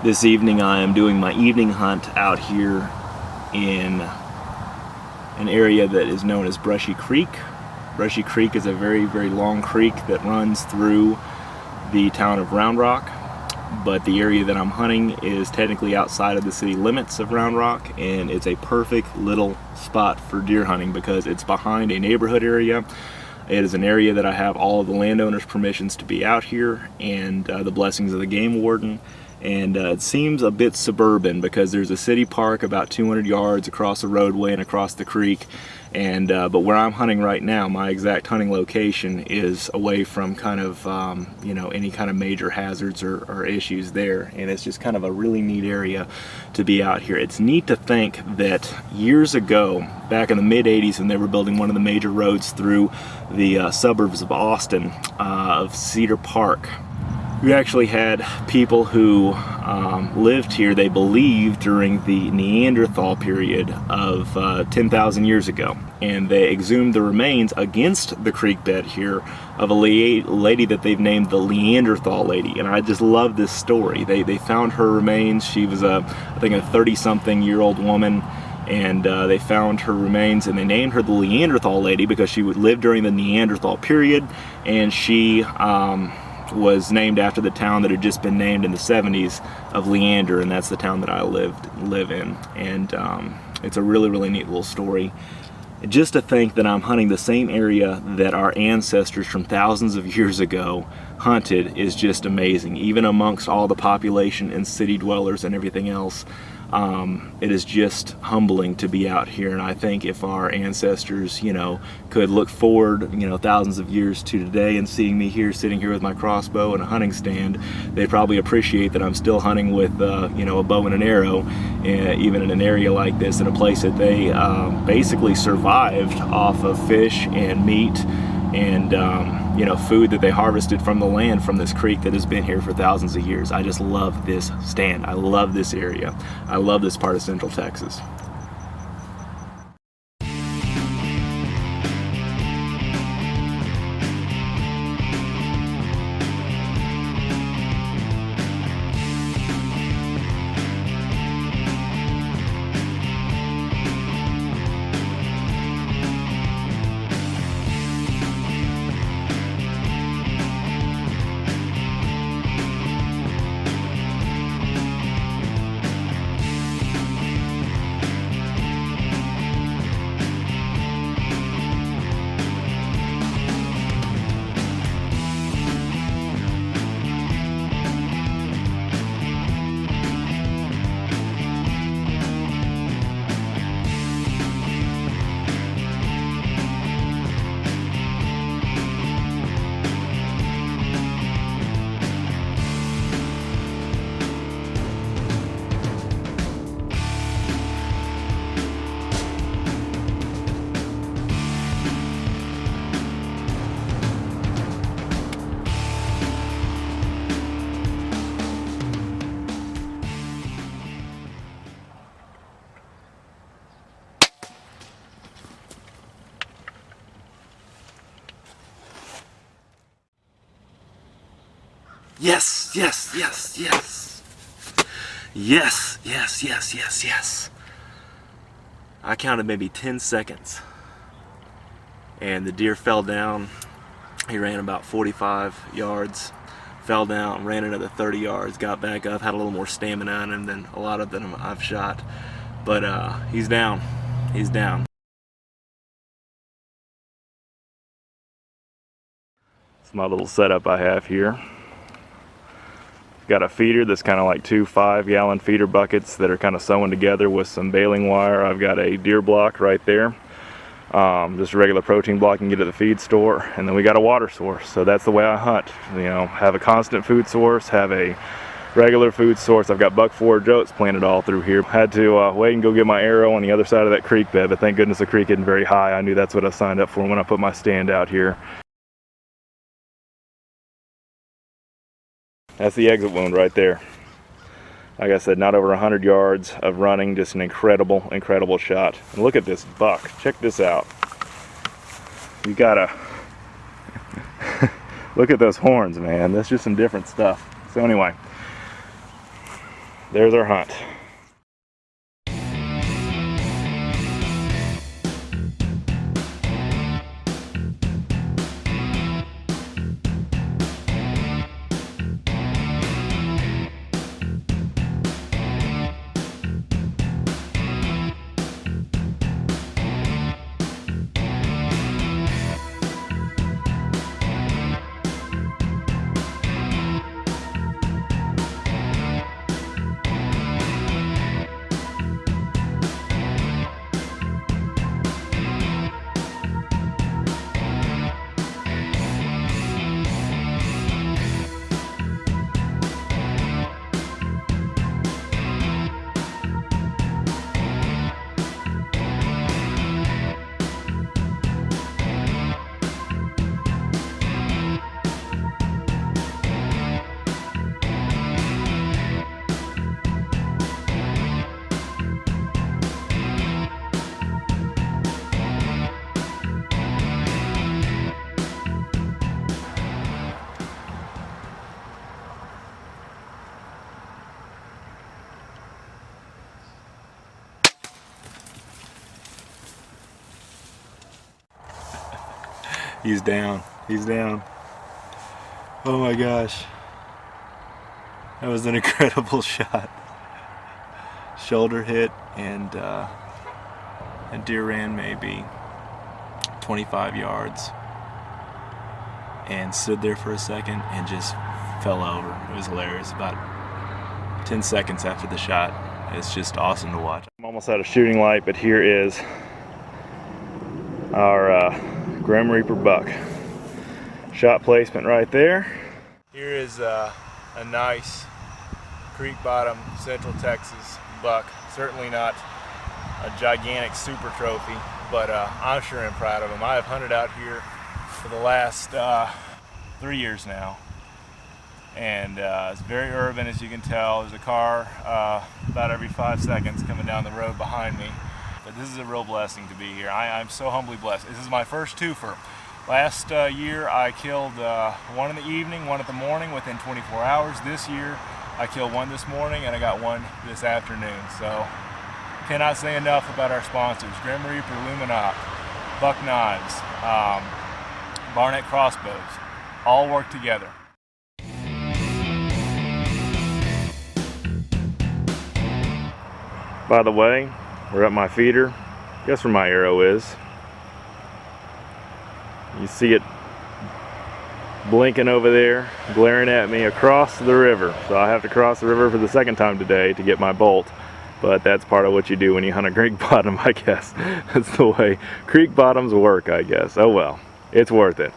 This evening I am doing my evening hunt out here in an area that is known as Brushy Creek. Brushy Creek is a very, very long creek that runs through the town of Round Rock, but the area that I'm hunting is technically outside of the city limits of Round Rock, and it's a perfect little spot for deer hunting because it's behind a neighborhood area. It is an area that I have all of the landowners' permissions to be out here and the blessings of the game warden. And it seems a bit suburban because there's a city park about 200 yards across the roadway and across the creek. And but where I'm hunting right now, my exact hunting location is away from kind of any kind of major hazards or issues there. And it's just kind of a really neat area to be out here. It's neat to think that years ago, back in the mid 80s, when they were building one of the major roads through the suburbs of Austin, of Cedar Park, we actually had people who lived here, they believe, during the Neanderthal period of 10,000 years ago. And they exhumed the remains against the creek bed here of a lady that they've named the Neanderthal lady. And I just love this story. They found her remains. She was, I think, a 30-something-year-old woman. And they found her remains and they named her the Neanderthal lady because she would live during the Neanderthal period. And she was named after the town that had just been named in the 70s of Leander, and that's the town that I live in. And it's a really, really neat little story. Just to think that I'm hunting the same area that our ancestors from thousands of years ago hunted is just amazing. Even amongst all the population and city dwellers and everything else, it is just humbling to be out here. And I think if our ancestors, could look forward, thousands of years to today and seeing me here, sitting here with my crossbow and a hunting stand, they'd probably appreciate that I'm still hunting with, a bow and an arrow, even in an area like this, in a place that they basically survived off of fish and meat and food that they harvested from the land from this creek that has been here for thousands of years. I just love this stand. I love this area. I love this part of Central Texas. Yes, yes, yes, yes. Yes, yes, yes, yes, yes. I counted maybe 10 seconds. And the deer fell down. He ran about 45 yards, fell down, ran another 30 yards, got back up, had a little more stamina on him than a lot of them I've shot. But he's down. He's down. It's my little setup I have here. Got a feeder that's kind of like two 5-gallon feeder buckets that are kind of sewn together with some baling wire. I've got a deer block right there, just a regular protein block you can get at the feed store, and then we got a water source. So that's the way I hunt. Have a constant food source, have a regular food source. I've got buck forage oats planted all through here. Had to wait and go get my arrow on the other side of that creek bed, but thank goodness the creek isn't very high. I knew that's what I signed up for when I put my stand out here. That's the exit wound right there. Like I said, not over 100 yards of running, just an incredible, incredible shot. And look at this buck. Check this out. You gotta look at those horns, man. That's just some different stuff. So anyway, there's our hunt. He's down. He's down. Oh my gosh. That was an incredible shot. Shoulder hit, and deer ran maybe 25 yards and stood there for a second and just fell over. It was hilarious. About 10 seconds after the shot. It's just awesome to watch. I'm almost out of shooting light, but here is our Grim Reaper buck. Shot placement right there. Here is a nice creek bottom Central Texas buck. Certainly not a gigantic super trophy, but I'm sure I'm proud of him. I have hunted out here for the last 3 years now, and it's very urban, as you can tell. There's a car about every 5 seconds coming down the road behind me. But this is a real blessing to be here. I'm so humbly blessed. This is my first twofer. Last year I killed one in the evening, one in the morning within 24 hours. This year I killed one this morning and I got one this afternoon. So cannot say enough about our sponsors. Grim Reaper, Lumenok, Buck Knives, Barnett Crossbows, all work together. By the way, we're at my feeder. Guess where my arrow is. You see it blinking over there, glaring at me across the river. So I have to cross the river for the second time today to get my bolt. But that's part of what you do when you hunt a creek bottom, I guess. That's the way creek bottoms work, I guess. Oh well, it's worth it.